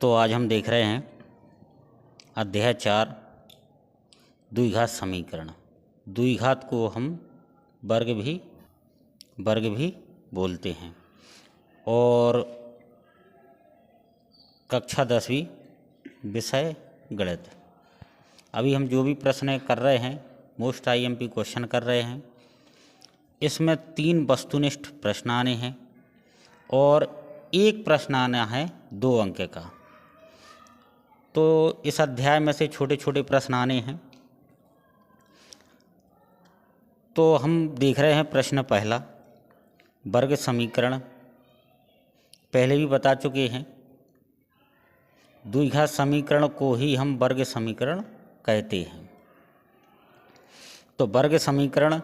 तो आज हम देख रहे हैं अध्याय 4 द्विघात समीकरण। द्विघात को हम वर्ग भी बोलते हैं और कक्षा 10वीं विषय गणित। अभी हम जो भी प्रश्न कर रहे हैं मोस्ट आईएमपी क्वेश्चन कर रहे हैं। इसमें 3 वस्तुनिष्ठ प्रश्न आने हैं और एक प्रश्न आना है 2 अंक का। तो इस अध्याय में से छोटे छोटे प्रश्न आने हैं। तो हम देख रहे हैं प्रश्न पहला, वर्ग समीकरण पहले भी बता चुके हैं। द्विघात समीकरण को ही हम वर्ग समीकरण कहते हैं। तो वर्ग समीकरण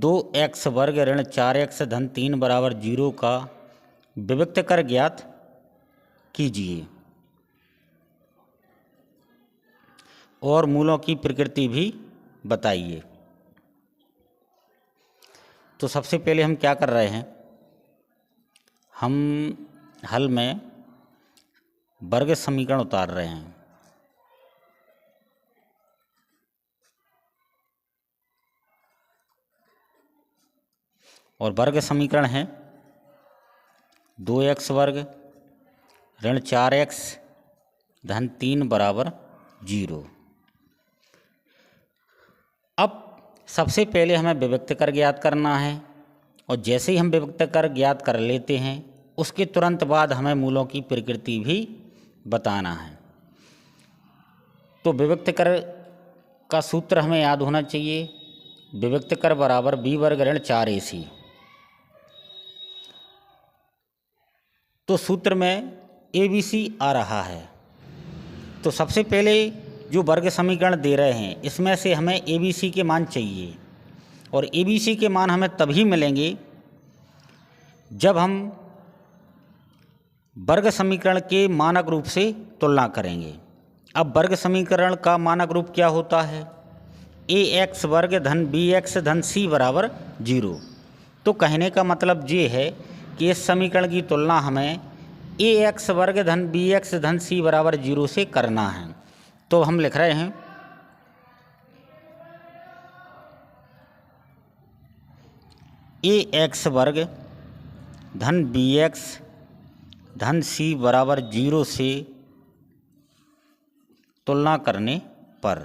2x वर्ग ऋण 4x धन 3 बराबर 0 का विविक्त कर ज्ञात कीजिए और मूलों की प्रकृति भी बताइए। तो सबसे पहले हम क्या कर रहे हैं, हम हल में वर्ग समीकरण उतार रहे हैं। और वर्ग समीकरण है 2x वर्ग ऋण 4x धन 3 बराबर 0। अब सबसे पहले हमें विविक्त कर ज्ञात करना है और जैसे ही हम विविक्त कर ज्ञात कर लेते हैं उसके तुरंत बाद हमें मूलों की प्रकृति भी बताना है। तो विविक्त कर का सूत्र हमें याद होना चाहिए, विविक्त कर बराबर b वर्ग ऋण 4ac। तो सूत्र में ABC आ रहा है। तो सबसे पहले जो वर्ग समीकरण दे रहे हैं इसमें से हमें ABC के मान चाहिए और ABC के मान हमें तभी मिलेंगे जब हम वर्ग समीकरण के मानक रूप से तुलना करेंगे। अब वर्ग समीकरण का मानक रूप क्या होता है, ax वर्ग धन bx धन c बराबर 0। तो कहने का मतलब ये है कि इस समीकरण की तुलना हमें ax वर्ग धन bx धन c बराबर 0 से करना है। तो हम लिख रहे हैं ax वर्ग धन bx धन c बराबर 0 से तुलना करने पर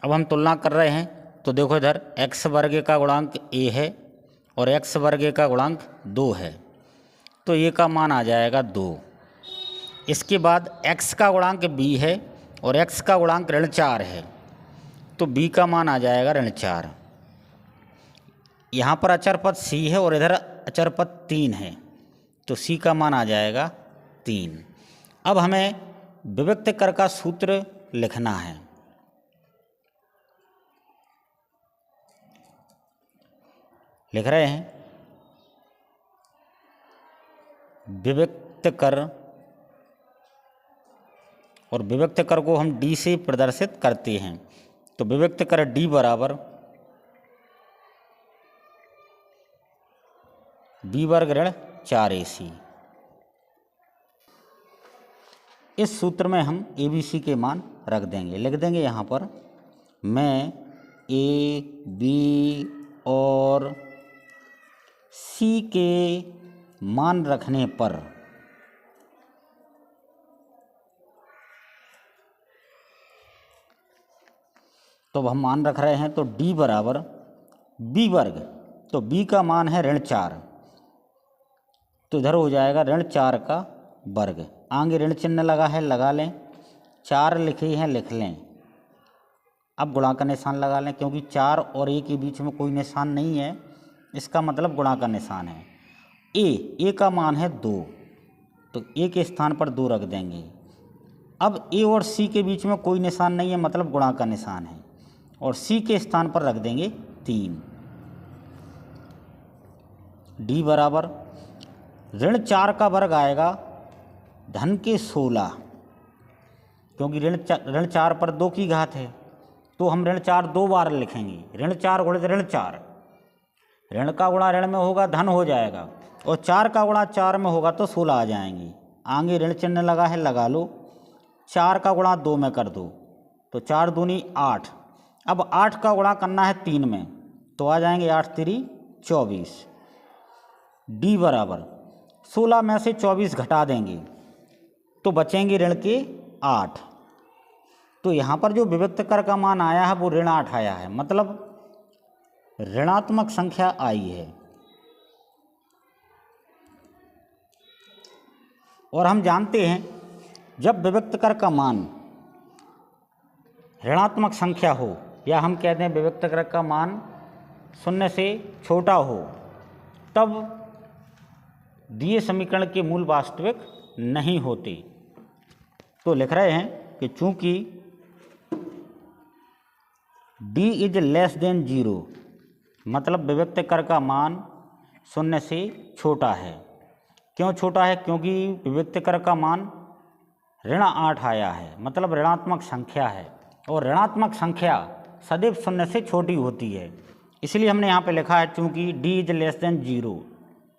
अब हम तुलना कर रहे हैं। तो देखो इधर x वर्ग का गुणांक a है और x वर्ग का गुणांक 2 है। तो a का मान आ जाएगा 2। इसके बाद x का गुणांक b है और x का गुणांक ऋण 4 है। तो b का मान आ जाएगा ऋण 4। यहाँ पर अचर पद c है और इधर अचर पद 3 है। तो c का मान आ जाएगा 3। अब हमें विविक्त कर का सूत्र लिखना है। लिख रहे हैं विविक्त कर और विविक्त कर को हम d से प्रदर्शित करते हैं। तो विविक्त कर d बराबर b वर्ग ऋण 4ac। इस सूत्र में हम ABC के मान रख देंगे, लिख देंगे यहाँ पर मैं A, B और C के मान रखने पर तो हम मान रख रहे हैं। तो D बराबर B वर्ग, तो B का मान है ऋण 4। तो इधर हो जाएगा ऋण 4 का वर्ग, आगे ऋण चिन्ह लगा है लगा लें, 4 लिखे हैं लिख लें। अब गुणा का निशान लगा लें क्योंकि 4 और a के बीच में कोई निशान नहीं है, इसका मतलब गुणा का निशान है। a का मान है 2, तो a के स्थान पर 2 रख देंगे। अब a और c के बीच में कोई निशान नहीं है, मतलब गुणा का निशान है, और c के स्थान पर रख देंगे 3। d बराबर ऋण 4 का वर्ग आएगा धन के 16, क्योंकि ऋण 4 पर 2 की घात है। तो हम ऋण 4 2 बार लिखेंगे, ऋण 4 गुणित ऋण 4 ऋण का गुणा ऋण में होगा धन हो जाएगा, और 4 का गुणा 4 में होगा तो 16 आ जाएंगे। आगे ऋण चिन्ह लगा है, लगा लो। 4 का गुणा 2 में कर दो तो 4 दूनी 8। अब 8 का गुणा करना है 3 में तो आ जाएंगे 8 3 24। डी बराबर 16 में से 24 घटा देंगे तो बचेंगे ऋण के 8। तो यहाँ पर जो विविक्त कर का मान आया है वो ऋण 8 आया है, मतलब ऋणात्मक संख्या आई है। और हम जानते हैं जब विविक्त कर का मान ऋणात्मक संख्या हो, या हम कहते हैं विविक्त कर का मान 0 से छोटा हो, तब दिए समीकरण के मूल वास्तविक नहीं होते। तो लिख रहे हैं कि चूंकि d इज लेस देन 0, मतलब विविक्त कर का मान 0 से छोटा है। क्यों छोटा है? क्योंकि विविक्त कर का मान ऋण 8 आया है, मतलब ऋणात्मक संख्या है, और ऋणात्मक संख्या सदैव 0 से छोटी होती है। इसलिए हमने यहाँ पे लिखा है चूंकि d इज लेस देन 0,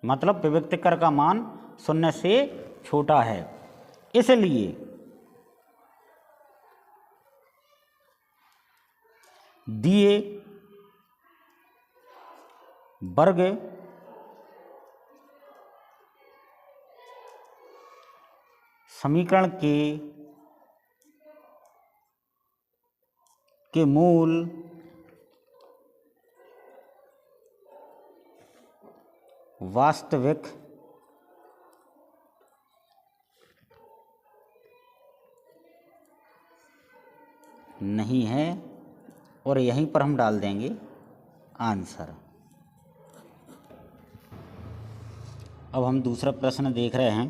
मतलब विविक्त कर का मान 0 से छोटा है। इसलिए दिए वर्ग समीकरण के मूल वास्तविक नहीं है, और यहीं पर हम डाल देंगे आंसर। अब हम दूसरा प्रश्न देख रहे हैं।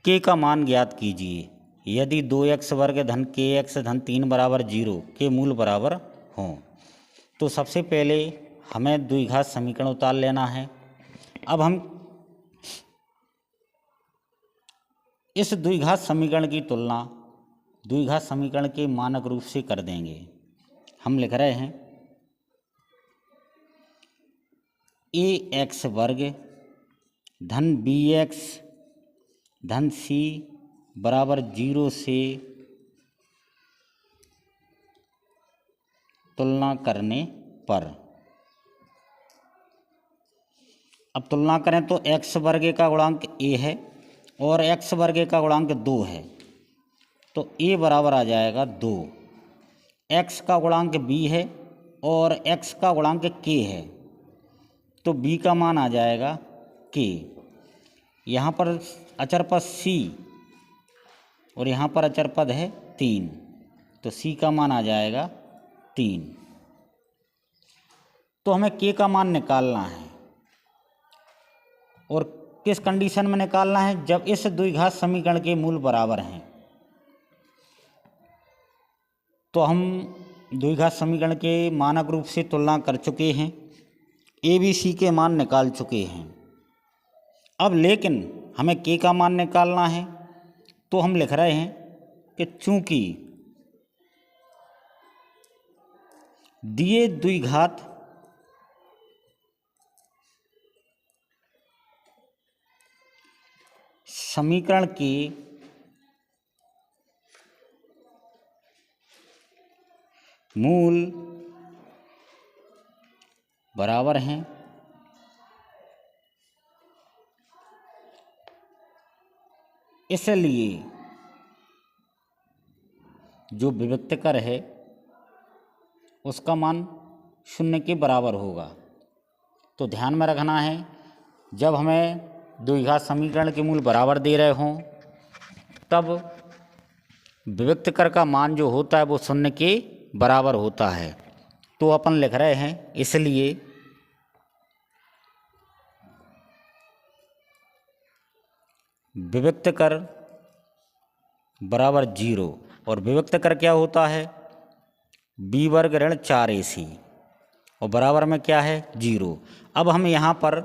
के का मान ज्ञात कीजिए यदि 2x वर्ग धन kx धन 3 बराबर 0 के मूल बराबर हों। तो सबसे पहले हमें द्विघात समीकरण उतार लेना है। अब हम इस द्विघात समीकरण की तुलना द्विघात समीकरण के मानक रूप से कर देंगे। हम लिख रहे हैं ax वर्ग धन bx धन c बराबर 0 से तुलना करने पर। अब तुलना करें तो x वर्ग का गुणांक a है और x वर्ग का गुणांक 2 है, तो a बराबर आ जाएगा 2। x का गुणांक b है और x का गुणांक k है, तो b का मान आ जाएगा k। यहाँ पर अचर पद c और यहाँ पर अचर पद है 3, तो c का मान आ जाएगा 3। तो हमें k का मान निकालना है, और किस कंडीशन में निकालना है? जब इस द्विघात समीकरण के मूल बराबर हैं। तो हम द्विघात समीकरण के मानक रूप से तुलना कर चुके हैं, ए बी सी के मान निकाल चुके हैं। अब लेकिन हमें के का मान निकालना है, तो हम लिख रहे हैं कि चूंकि दिए द्विघात समीकरण के मूल बराबर हैं, इसलिए जो विविक्तकर है उसका मान 0 के बराबर होगा। तो ध्यान में रखना है, जब हमें द्विघात समीकरण के मूल बराबर दे रहे हों तब विविक्तकर का मान जो होता है वो 0 के बराबर होता है। तो अपन लिख रहे हैं इसलिए विविक्तकर बराबर 0, और विविक्तकर क्या होता है? b वर्ग ऋण 4ac, और बराबर में क्या है? 0। अब हम यहाँ पर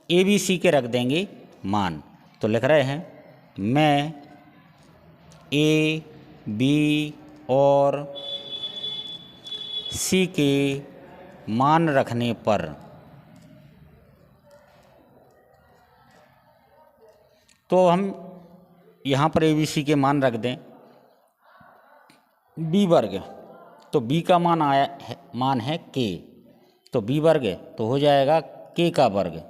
ए बी सी के रख देंगे मान। तो लिख रहे हैं मैं ए बी और सी के मान रखने पर। तो हम यहाँ पर ABC के मान रख दें B वर्ग, तो B का मान है K, तो B वर्ग तो हो जाएगा K का वर्ग।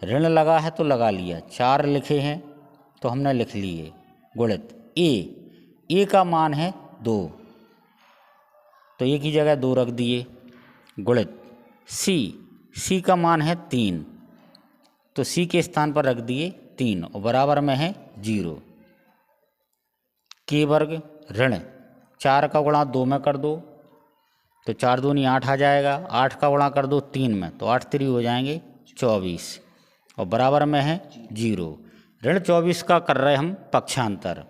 ऋण लगा है तो लगा लिया, 4 लिखे हैं तो हमने लिख लिए, गुणित A का मान है 2, तो A की जगह 2 रख दिए, गुणित C का मान है 3, तो C के स्थान पर रख दिए 3 और बराबर में है 0। K वर्ग ऋण 4 का गुणा 2 में कर दो तो 4 दूनी 8 आ जाएगा, 8 का गुणा कर दो 3 में तो 8 3 हो जाएंगे 24 और बराबर में है 0। ऋण 24 का कर रहे हम पक्षांतर,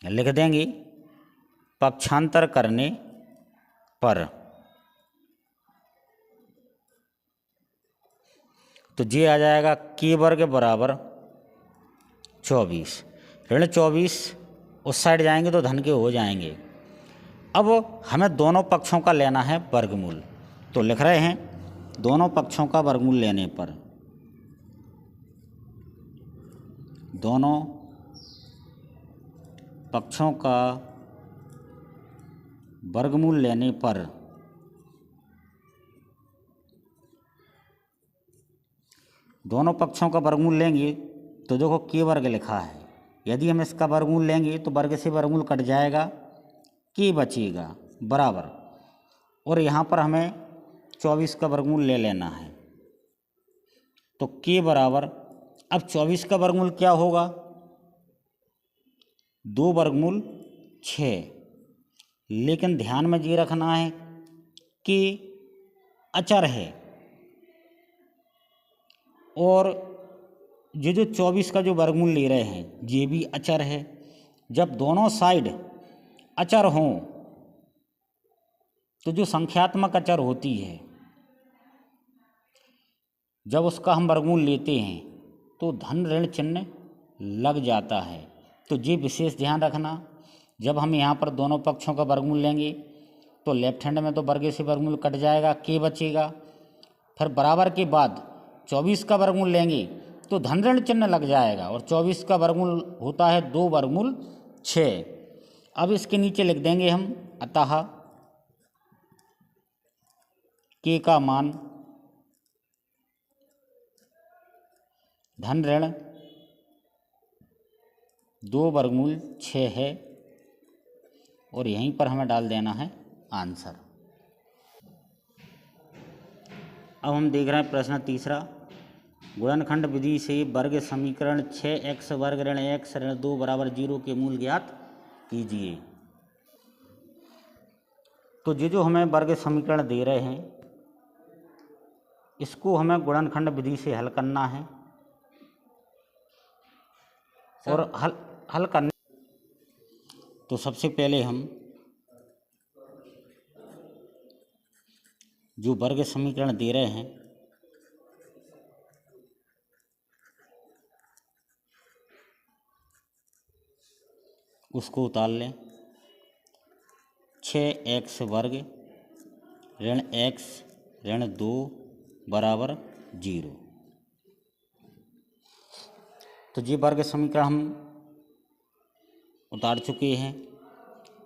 लिख देंगे पक्षांतर करने पर, तो ये आ जाएगा K वर्ग बराबर 24। ऋण 24 उस साइड जाएंगे तो धन के हो जाएंगे। अब हमें दोनों पक्षों का लेना है वर्गमूल, तो लिख रहे हैं दोनों पक्षों का वर्गमूल लेने पर, दोनों पक्षों का वर्गमूल लेने पर दोनों पक्षों का वर्गमूल लेंगे तो देखो K वर्ग लिखा है, यदि हम इसका वर्गमूल लेंगे तो वर्ग से वर्गमूल कट जाएगा, K बचेगा बराबर, और यहाँ पर हमें 24 का वर्गमूल ले लेना है, तो K बराबर, अब 24 का वर्गमूल क्या होगा, 2 वर्गमूल 6, लेकिन ध्यान में ये रखना है कि अचर है और ये जो 24 का जो वर्गमूल ले रहे हैं ये भी अचर है। जब दोनों साइड अचर हों तो जो संख्यात्मक अचर होती है, जब उसका हम वर्गमूल लेते हैं तो धन ऋण चिन्ह लग जाता है, तो ये विशेष ध्यान रखना। जब हम यहाँ पर दोनों पक्षों का वर्गमूल लेंगे तो लेफ्ट हैंड में तो वर्ग से वर्गमूल कट जाएगा, K बचेगा, फिर बराबर के बाद 24 का वर्गमूल लेंगे तो धन ऋण चिन्ह लग जाएगा, और 24 का वर्गमूल होता है 2 वर्गमूल 6। अब इसके नीचे लिख देंगे हम अतः K का मान धन ऋण 2 वर्गमूल 6 है, और यहीं पर हमें डाल देना है आंसर। अब हम देख रहे हैं प्रश्न तीसरा, गुणनखंड विधि से वर्ग समीकरण 6x वर्ग ऋण x ऋण 2 बराबर 0 के मूल ज्ञात कीजिए। तो ये जो हमें वर्ग समीकरण दे रहे हैं इसको हमें गुणनखंड विधि से हल करना है, और हल करने तो सबसे पहले हम जो वर्ग समीकरण दे रहे हैं उसको उतार लें। 6x वर्ग ऋण x ऋण 2 बराबर 0, तो ये वर्ग समीकरण हम उतार चुके हैं।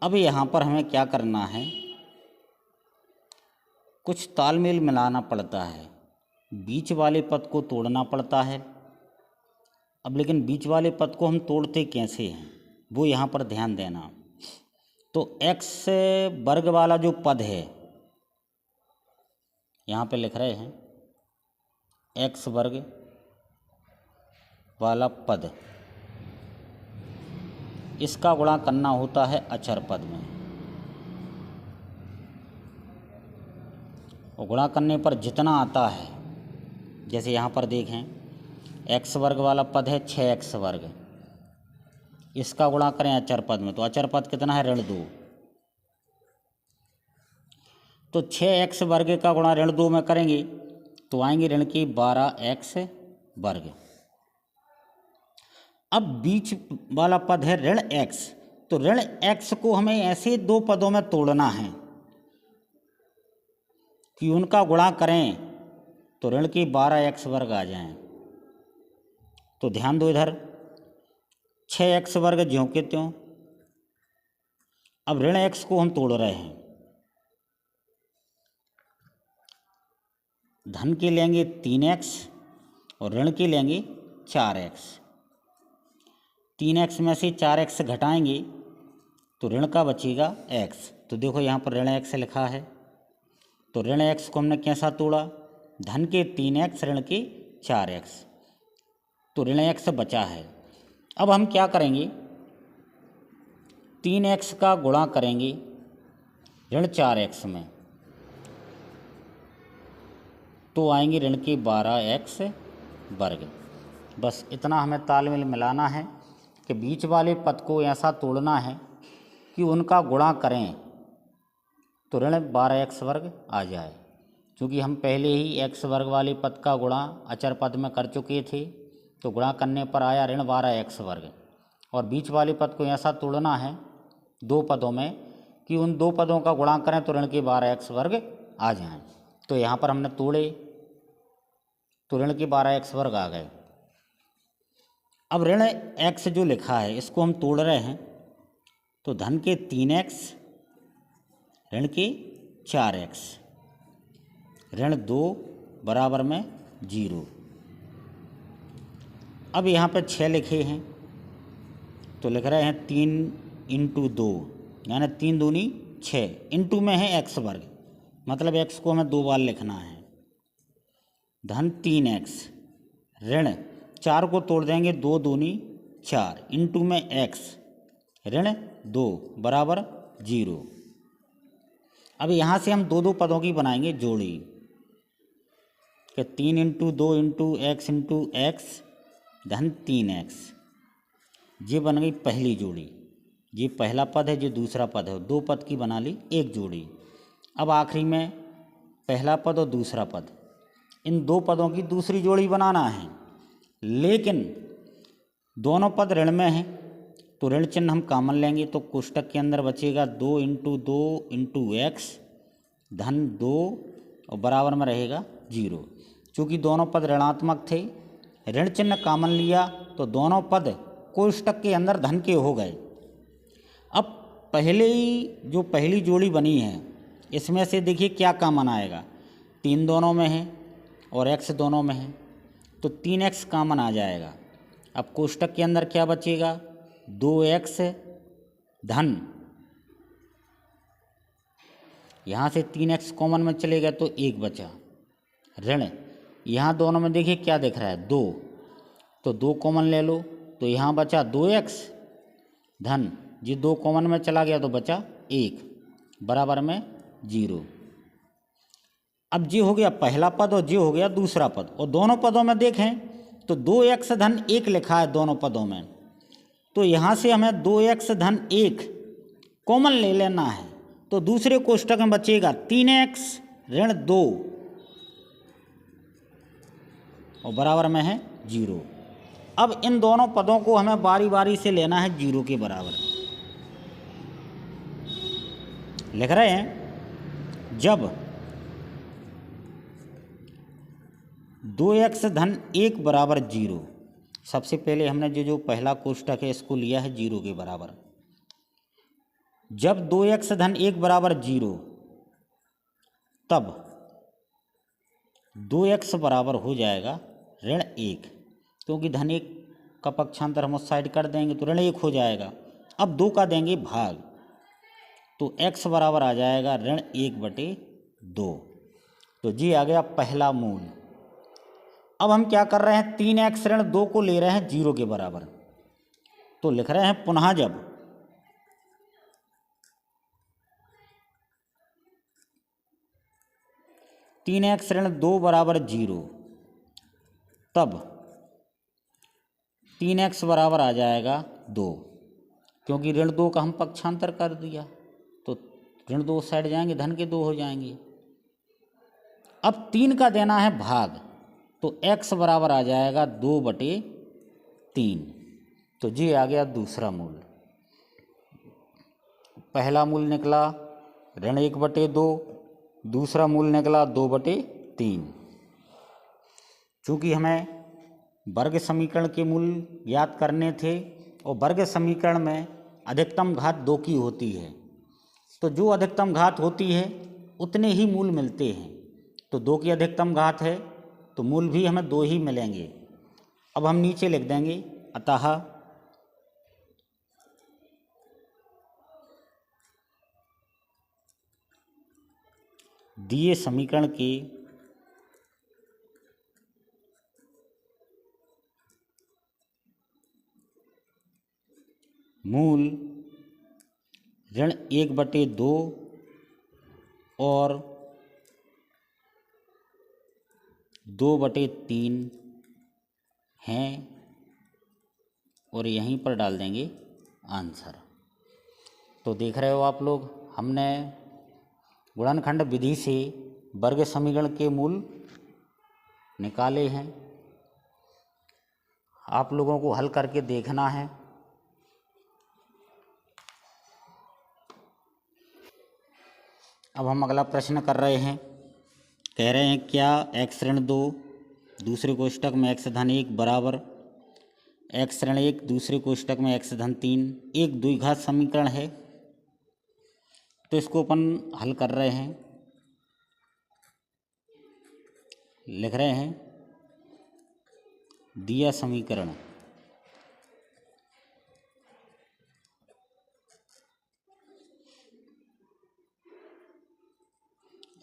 अब यहाँ पर हमें क्या करना है, कुछ तालमेल मिलाना पड़ता है, बीच वाले पद को तोड़ना पड़ता है। अब लेकिन बीच वाले पद को हम तोड़ते कैसे हैं वो यहाँ पर ध्यान देना। तो x वर्ग वाला जो पद है यहाँ पे लिख रहे हैं, x वर्ग वाला पद, इसका गुणा करना होता है अचर पद में, और गुणा करने पर जितना आता है, जैसे यहाँ पर देखें x वर्ग वाला पद है 6x वर्ग, इसका गुणा करें अचर पद में तो अचर पद कितना है ऋण 2, तो 6x वर्ग का गुणा ऋण 2 में करेंगे तो आएंगे ऋण की 12x वर्ग। अब बीच वाला पद है ऋण x, तो ऋण x को हमें ऐसे 2 पदों में तोड़ना है, कि उनका गुणा करें तो ऋण के 12x वर्ग आ जाएं। तो ध्यान दो इधर, 6x वर्ग ज्यों के त्यों। अब ऋण x को हम तोड़ रहे हैं, धन के लेंगे 3x और ऋण के लेंगे 4x। 3x में से 4x घटाएंगे तो ऋण का बचेगा x। तो देखो यहाँ पर ऋण x लिखा है, तो ऋण x को हमने कैसा तोड़ा, धन के 3x ऋण के 4x, तो ऋण x बचा है। अब हम क्या करेंगे, 3x का गुणा करेंगे ऋण 4x में, तो आएंगे ऋण के 12x वर्ग। बस इतना हमें तालमेल मिलाना है कि बीच वाले पद को ऐसा तोड़ना है कि उनका गुणा करें तो ऋण 12x वर्ग आ जाए। क्योंकि हम पहले ही x वर्ग वाले पद का गुणा अचर पद में कर चुके थे, तो गुणा करने पर आया ऋण 12x वर्ग। और बीच वाले पद को ऐसा तोड़ना है दो पदों में कि उन दो पदों का गुणा करें तो ऋण के 12x वर्ग आ जाएं। तो यहाँ पर हमने तोड़े तो ऋण के 12x वर्ग आ गए। अब ऋण x जो लिखा है इसको हम तोड़ रहे हैं, तो धन के 3x ऋण के 4x, ऋण 2 बराबर में 0। अब यहाँ पर 6 लिखे हैं तो लिख रहे हैं 3 × 2 यानी 3 दूनी 6, इंटू में है x वर्ग, मतलब x को हमें 2 बार लिखना है। धन 3x ऋण 4 को तोड़ देंगे 2 दूनी 4, इंटू में x ऋण 2 बराबर 0। अब यहाँ से हम दो पदों की बनाएंगे जोड़ी कि 3 × 2 × x धन 3x, ये बन गई पहली जोड़ी। ये पहला पद है, ये दूसरा पद है, दो पद की बना ली एक जोड़ी। अब आखिरी में पहला पद और दूसरा पद, इन दो पदों की दूसरी जोड़ी बनाना है, लेकिन दोनों पद ऋण में हैं तो ऋण चिन्ह हम कॉमन लेंगे, तो कोष्टक के अंदर बचेगा 2 × 2 × x धन 2 और बराबर में रहेगा 0। चूँकि दोनों पद ऋणात्मक थे, ऋण चिन्ह कॉमन लिया तो दोनों पद कोष्टक के अंदर धन के हो गए। अब पहले ही जो पहली जोड़ी बनी है इसमें से देखिए क्या कॉमन आएगा, 3 दोनों में है और x दोनों में है, तो 3x कॉमन आ जाएगा। अब कोष्टक के अंदर क्या बचेगा, 2x धन, यहाँ से 3x कॉमन में चलेगा तो 1 बचा, ऋण यहाँ दोनों में देखिए क्या दिख रहा है 2, तो 2 कॉमन ले लो तो यहाँ बचा 2x धन, जी 2 कॉमन में चला गया तो बचा 1 बराबर में 0। अब जी हो गया पहला पद और जी हो गया दूसरा पद, और दोनों पदों में देखें तो 2x धन 1 लिखा है दोनों पदों में, तो यहाँ से हमें 2x धन 1 कॉमन ले लेना है, तो दूसरे कोष्टक में बचेगा 3x ऋण 2 और बराबर में है 0। अब इन दोनों पदों को हमें बारी बारी से लेना है 0 के बराबर। लिख रहे हैं जब 2x धन 1 बराबर 0, सबसे पहले हमने जो पहला कोष्टक है इसको लिया है 0 के बराबर। जब 2x धन 1 बराबर 0, तब 2x बराबर हो जाएगा ऋण 1, क्योंकि धन 1 का पक्षांतर हम उस साइड कर देंगे तो ऋण 1 हो जाएगा। अब 2 का देंगे भाग, तो x बराबर आ जाएगा ऋण 1/2। तो जी आ गया पहला मूल। अब हम क्या कर रहे हैं, 3x ऋण 2 को ले रहे हैं 0 के बराबर, तो लिख रहे हैं पुनः जब तीन एक्स ऋण 2 बराबर 0, तब 3x बराबर आ जाएगा 2, क्योंकि ऋण 2 का हम पक्षांतर कर दिया तो ऋण 2 साइड जाएंगे, धन के 2 हो जाएंगे। अब 3 का देना है भाग, तो x बराबर आ जाएगा 2/3। तो जी आ गया दूसरा मूल। पहला मूल निकला ऋण 1/2, दूसरा मूल निकला 2/3। चूँकि हमें वर्ग समीकरण के मूल ज्ञात करने थे और वर्ग समीकरण में अधिकतम घात 2 की होती है, तो जो अधिकतम घात होती है उतने ही मूल मिलते हैं। तो 2 की अधिकतम घात है तो मूल भी हमें 2 ही मिलेंगे। अब हम नीचे लिख देंगे अतः दिए समीकरण के मूल (1/2) और 2/3 हैं और यहीं पर डाल देंगे आंसर। तो देख रहे हो आप लोग, हमने गुणनखंड विधि से वर्ग समीकरण के मूल निकाले हैं। आप लोगों को हल करके देखना है। अब हम अगला प्रश्न कर रहे हैं। कह रहे हैं क्या x-2 दूसरे कोष्टक में x-1 बराबर x-1 दूसरे कोष्टक में x-3 एक द्विघात समीकरण है। तो इसको अपन हल कर रहे हैं। लिख रहे हैं दिया समीकरण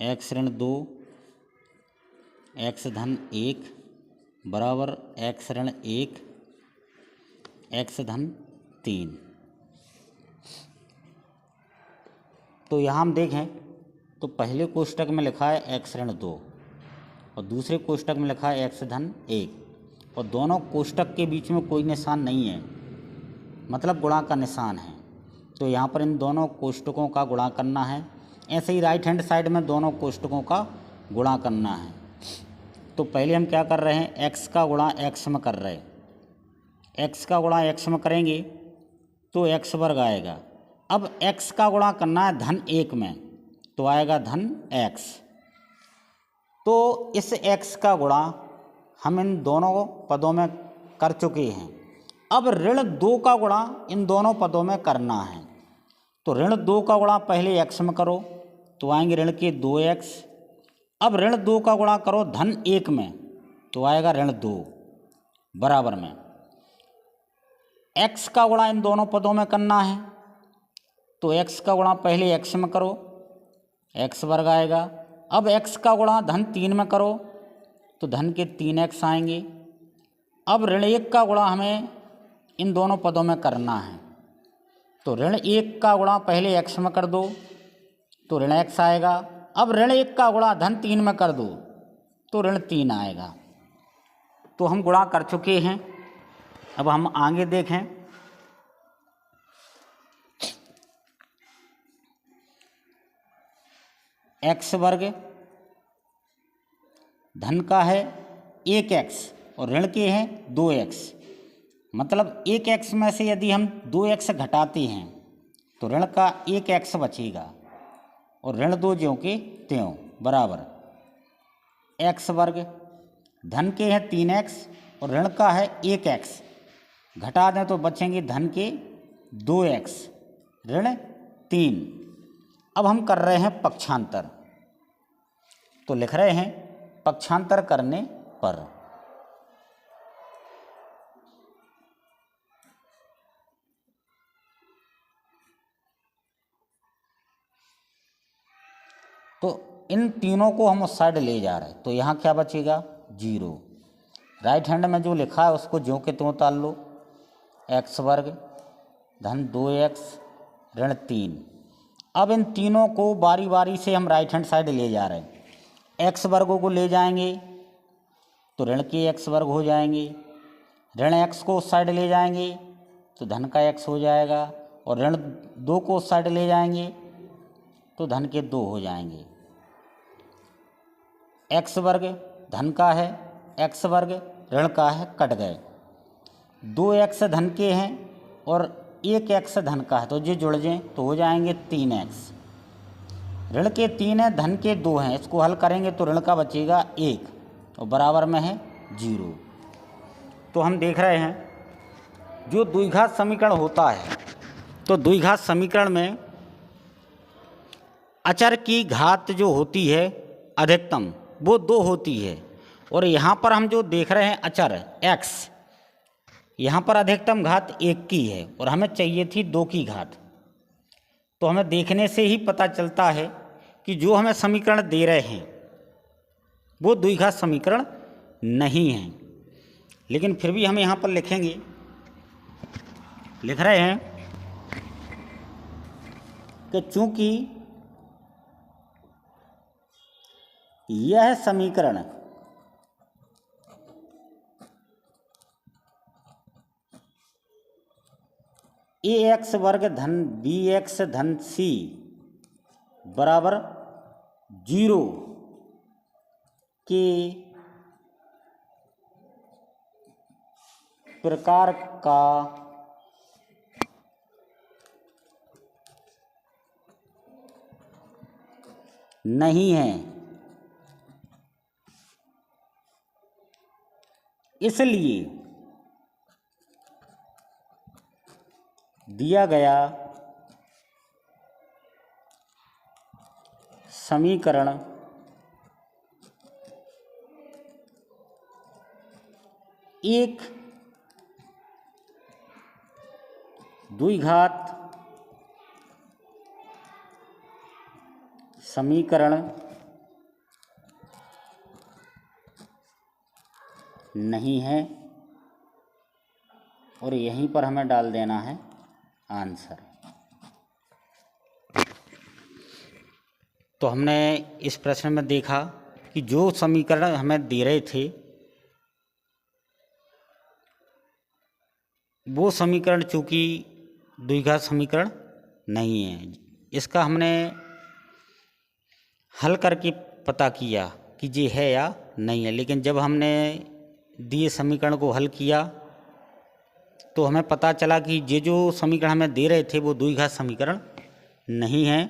x-2 x-1 बराबर x-1 x-3। तो यहाँ हम देखें तो पहले कोष्टक में लिखा है x-2 और दूसरे कोष्टक में लिखा है x-1 और दोनों कोष्टक के बीच में कोई निशान नहीं है, मतलब गुणा का निशान है। तो यहाँ पर इन दोनों कोष्टकों का गुणा करना है। ऐसे ही राइट हैंड साइड में दोनों कोष्टकों का गुणा करना है। तो पहले हम क्या कर रहे हैं, x का गुणा x में कर रहे हैं। x का गुणा x में करेंगे तो x वर्ग आएगा। अब x का गुणा करना है (1) में, तो आएगा (x). तो इस x का गुणा हम इन दोनों पदों में कर चुके हैं। अब (2) का गुणा इन दोनों पदों में करना है। तो (2) का गुणा पहले x में करो तो आएंगे (2x). अब (2) का गुणा करो (1) में तो आएगा (2) बराबर में x का गुणा इन दोनों पदों में करना है। तो x का गुणा पहले x में करो, x वर्ग आएगा। अब x का गुणा (3) में करो तो (3x) आएंगे। अब (1) का गुणा हमें इन दोनों पदों में करना है। तो (1) का गुणा पहले x में कर दो तो (x) आएगा। अब (1) का गुणा (3) में कर दो तो (3) आएगा। तो हम गुणा कर चुके हैं। अब हम आगे देखें। x वर्ग धन का है 1x और ऋण के हैं 2x, मतलब 1x में से यदि हम 2x घटाते हैं तो ऋण का 1x बचेगा और ऋण 2 ज्यों के त्यों बराबर x वर्ग धन के हैं 3x और ऋण का है 1x, घटा दें तो बचेंगे धन के 2x ऋण 3। अब हम कर रहे हैं पक्षांतर। तो लिख रहे हैं पक्षांतर करने पर तो इन तीनों को हम उस साइड ले जा रहे हैं। तो यहाँ क्या बचेगा 0। राइट हैंड में जो लिखा है उसको ज्यों के त्यों उतार लो। x वर्ग धन 2x ऋण 3। अब इन तीनों को बारी बारी से हम राइट हैंड साइड ले जा रहे हैं। x वर्गों को ले जाएंगे तो ऋण के x वर्ग हो जाएंगे, ऋण x को उस साइड ले जाएंगे तो धन का x हो जाएगा और ऋण 2 को उस साइड ले जाएंगे तो धन के 2 हो जाएंगे। x वर्ग धन का है, x वर्ग ऋण का है, कट गए। 2x धन के हैं और 1x धन का है तो ये जुड़ जाएं तो हो जाएंगे 3x। ऋण के 3 हैं, धन के 2 हैं, इसको हल करेंगे तो ऋण का बचेगा 1 और बराबर में है 0। तो हम देख रहे हैं जो द्विघात समीकरण होता है, तो द्विघात समीकरण में अचर की घात जो होती है अधिकतम वो 2 होती है, और यहाँ पर हम जो देख रहे हैं अचर x, यहाँ पर अधिकतम घात 1 की है और हमें चाहिए थी 2 की घात। तो हमें देखने से ही पता चलता है कि जो हमें समीकरण दे रहे हैं वो द्विघात समीकरण नहीं है, लेकिन फिर भी हम यहाँ पर लिखेंगे, लिख रहे हैं कि चूंकि यह समीकरण ax वर्ग धन bx धन c बराबर 0 के प्रकार का नहीं है, इसलिए दिया गया समीकरण एक द्विघात समीकरण नहीं है, और यहीं पर हमें डाल देना है आंसर। तो हमने इस प्रश्न में देखा कि जो समीकरण हमें दे रहे थे वो समीकरण चूँकि द्विघात समीकरण नहीं है, इसका हमने हल करके पता किया कि ये है या नहीं है। लेकिन जब हमने दिए समीकरण को हल किया तो हमें पता चला कि ये जो समीकरण हमें दे रहे थे वो द्विघात समीकरण नहीं है।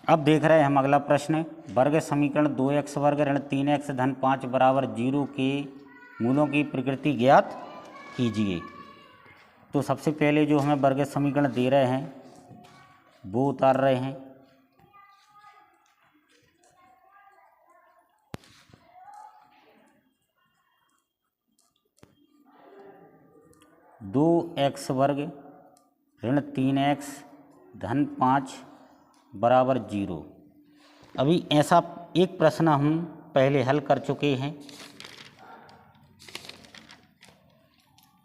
अब देख रहे हैं हम अगला प्रश्न, वर्ग समीकरण 2x वर्ग ऋण 3x धन 5 बराबर 0 के मूलों की प्रकृति ज्ञात कीजिए। तो सबसे पहले जो हमें वर्ग समीकरण दे रहे हैं वो उतार रहे हैं। दो एक्स वर्ग ऋण 3x धन 5 बराबर 0। अभी ऐसा एक प्रश्न हम पहले हल कर चुके हैं।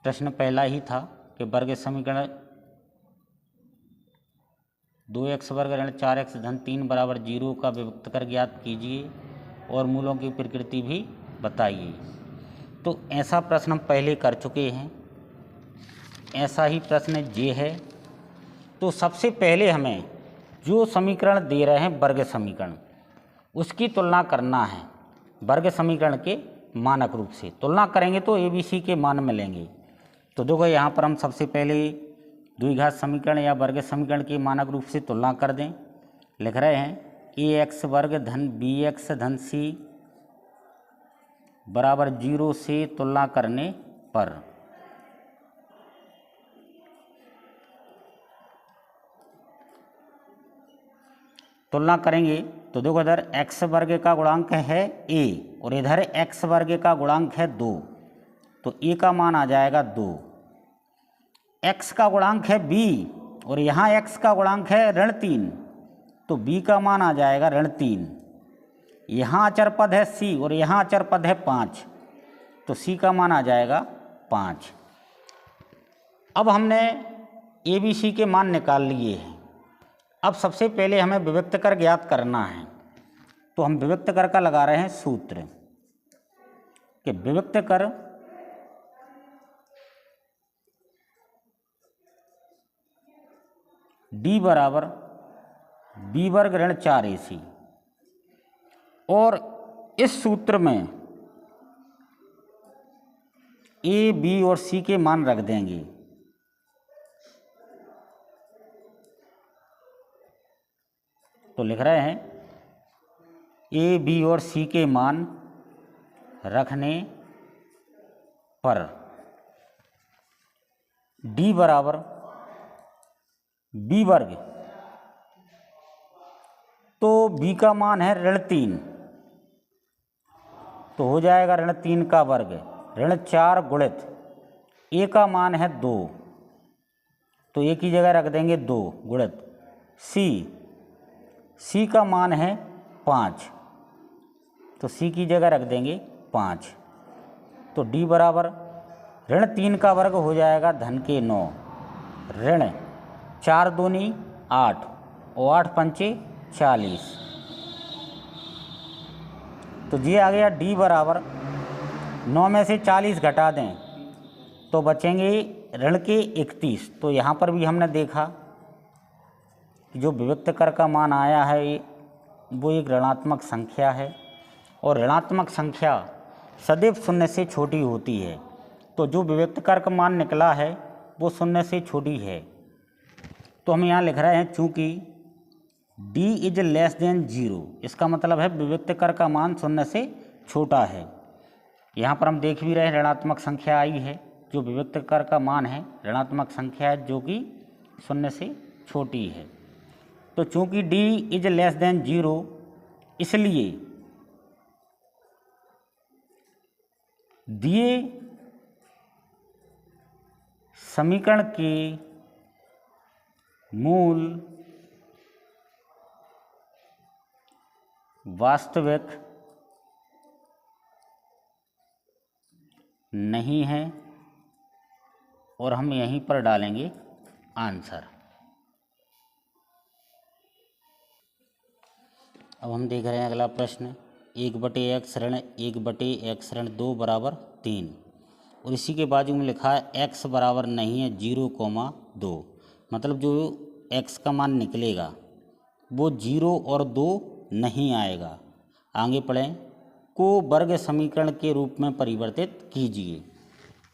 प्रश्न पहला ही था कि वर्ग समीकरण 2x वर्ग ऋण 4x धन 3 बराबर 0 का विभक्त कर ज्ञात कीजिए और मूलों की प्रकृति भी बताइए। तो ऐसा प्रश्न हम पहले कर चुके हैं, ऐसा ही प्रश्न ये है। तो सबसे पहले हमें जो समीकरण दे रहे हैं वर्ग समीकरण, उसकी तुलना करना है वर्ग समीकरण के मानक रूप से। तुलना करेंगे तो ABC के मान मिलेंगे। तो देखो यहाँ पर हम सबसे पहले द्विघात समीकरण या वर्ग समीकरण के मानक रूप से तुलना कर दें। लिख रहे हैं ax वर्ग धन bx धन c बराबर 0 से तुलना करने पर तुलना करेंगे तो देखो इधर x वर्ग का गुणांक है a और इधर x वर्ग का गुणांक है 2, तो a का मान आ जाएगा 2। x का गुणांक है b और यहाँ x का गुणांक है ऋण 3, तो b का मान आ जाएगा ऋण 3। यहाँ अचर पद है c और यहाँ अचर पद है 5, तो c का मान आ जाएगा 5। अब हमने ABC के मान निकाल लिए हैं। अब सबसे पहले हमें विभक्त कर ज्ञात करना है, तो हम विभक्त कर का लगा रहे हैं सूत्र कि विभक्त कर D बराबर b वर्ग ऋण 4ac, और इस सूत्र में a, b और c के मान रख देंगे। तो लिख रहे हैं ए, बी और सी के मान रखने पर डी बराबर बी वर्ग, तो बी का मान है ऋण 3, तो हो जाएगा ऋण 3 का वर्ग ऋण 4 गुणित ए का मान है 2, तो ए की जगह रख देंगे 2 गुणित सी का मान है 5, तो सी की जगह रख देंगे 5, तो डी बराबर ऋण 3 का वर्ग हो जाएगा धन के 9, ऋण 4 दूनी 8 और 8 पंचे 40, तो ये आ गया डी बराबर 9 में से 40 घटा दें तो बचेंगे ऋण के 31। तो यहाँ पर भी हमने देखा कि जो विविक्त कर का मान आया है वो एक ऋणात्मक संख्या है और ऋणात्मक संख्या सदैव 0 से छोटी होती है। तो जो विविक्त कर का मान निकला है वो 0 से छोटी है। तो हम यहाँ लिख रहे हैं चूँकि d इज लेस देन 0, इसका मतलब है विविक्त कर का मान 0 से छोटा है। यहाँ पर हम देख भी रहे हैं ऋणात्मक संख्या आई है, जो विविक्त कर का मान है ऋणात्मक संख्या है जो कि 0 से छोटी है। तो चूँकि d इज लेस देन 0 इसलिए दिए समीकरण के मूल वास्तविक नहीं है और हम यहीं पर डालेंगे आंसर। अब हम देख रहे हैं अगला प्रश्न 1/x ऋण 1/x ऋण 2 बराबर 3 और इसी के बाजू में लिखा है x बराबर नहीं है 0,2, मतलब जो x का मान निकलेगा वो 0 और 2 नहीं आएगा। आगे पढ़ें को वर्ग समीकरण के रूप में परिवर्तित कीजिए।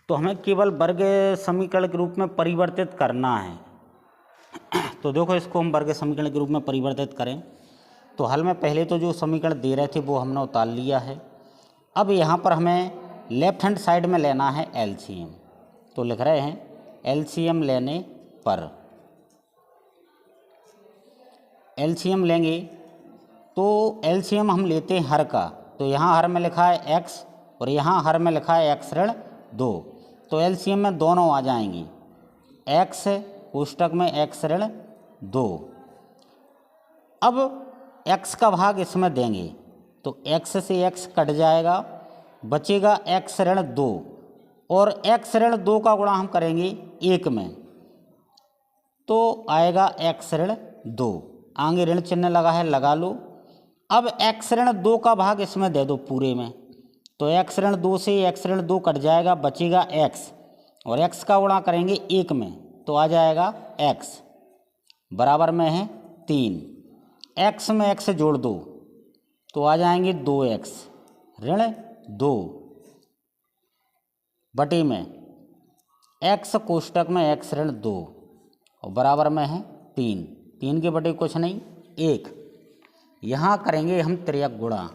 तो हमें केवल वर्ग समीकरण के रूप में परिवर्तित करना है। तो देखो इसको हम वर्ग समीकरण के रूप में परिवर्तित करें तो हल में पहले तो जो समीकरण दे रहे थे वो हमने उतार लिया है। अब यहाँ पर हमें लेफ्ट हैंड साइड में लेना है एलसीएम। तो लिख रहे हैं एलसीएम लेने पर एलसीएम लेंगे तो एलसीएम हम लेते हैं हर का। तो यहाँ हर में लिखा है x और यहाँ हर में लिखा है x ऋण 2, तो एलसीएम में दोनों आ जाएंगी x कोष्टक में x ऋण 2। अब x का भाग इसमें देंगे तो x से x कट जाएगा, बचेगा x ऋण 2 और x ऋण 2 का गुणा हम करेंगे 1 में तो आएगा x ऋण 2। आगे ऋण चिन्ह लगा है लगा लो। अब x ऋण 2 का भाग इसमें दे दो पूरे में, तो x ऋण 2 से x ऋण 2 कट जाएगा, बचेगा x और x का गुणा करेंगे 1 में तो आ जाएगा x बराबर में है 3। x में x जोड़ दो तो आ जाएंगे 2x ऋण 2 बटे में x कोष्टक में x ऋण 2 और बराबर में है 3। 3 के बटे कुछ नहीं 1। यहाँ करेंगे हम त्रियक गुणा,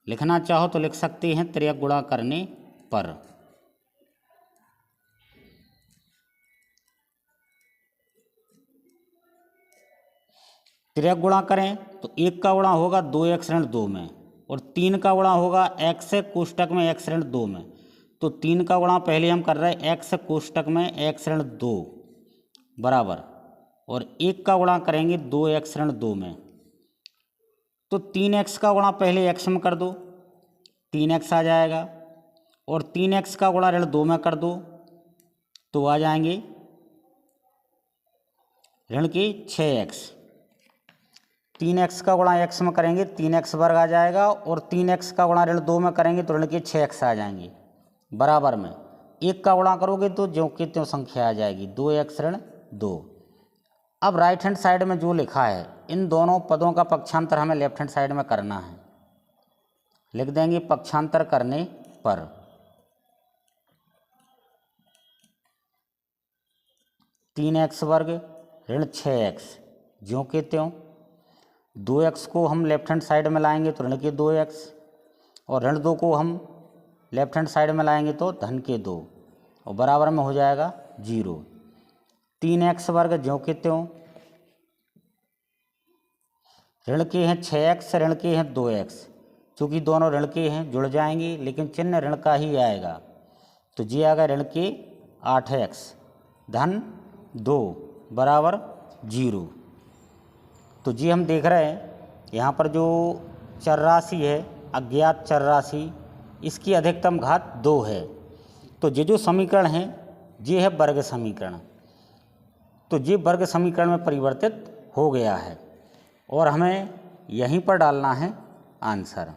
लिखना चाहो तो लिख सकते हैं त्रियक गुणा करने पर। त्रियक गुणा करें तो 1 का गुणा होगा 2x ऋण 2 में और 3 का गुणा होगा x कोष्टक में x ऋण 2 में। तो 3 का गुणा पहले हम कर रहे हैं x कोष्टक में x ऋण 2 बराबर और 1 का गुणा करेंगे 2x ऋण 2 में। तो 3x का गुणा पहले x में कर दो 3x आ जाएगा और 3x का गुणा ऋण 2 में कर दो तो आ जाएंगे ऋण के 6x। 3x का गुणा x में करेंगे 3x वर्ग आ जाएगा और 3x का गुणा ऋण 2 में करेंगे तो ऋण के 6x आ जाएंगे बराबर में 1 का गुणा करोगे तो ज्यों की त्यों संख्या आ जाएगी 2x ऋण 2। अब राइट हैंड साइड में जो लिखा है इन दोनों पदों का पक्षांतर हमें लेफ्ट हैंड साइड में करना है। लिख देंगे पक्षांतर करने पर 3x वर्ग ऋण 6x ज्यों के त्यों 2x को हम लेफ्ट हैंड साइड में लाएंगे तो ऋण के 2x, और ऋण 2 को हम लेफ्ट हैंड साइड में लाएंगे तो धन के 2, और बराबर में हो जाएगा 0। 3x वर्ग ज्यों के त्यों, ऋण के हैं 6x, ऋण के हैं 2x, चूँकि दोनों ऋण के हैं जुड़ जाएंगे, लेकिन चिन्ह ऋण का ही आएगा, तो जी आएगा ऋण के 8x धन 2 बराबर 0। तो जी हम देख रहे हैं यहाँ पर जो चर राशि है, अज्ञात चर राशि, इसकी अधिकतम घात 2 है। तो ये जो समीकरण है ये है वर्ग समीकरण, तो ये वर्ग समीकरण में परिवर्तित हो गया है और हमें यहीं पर डालना है आंसर।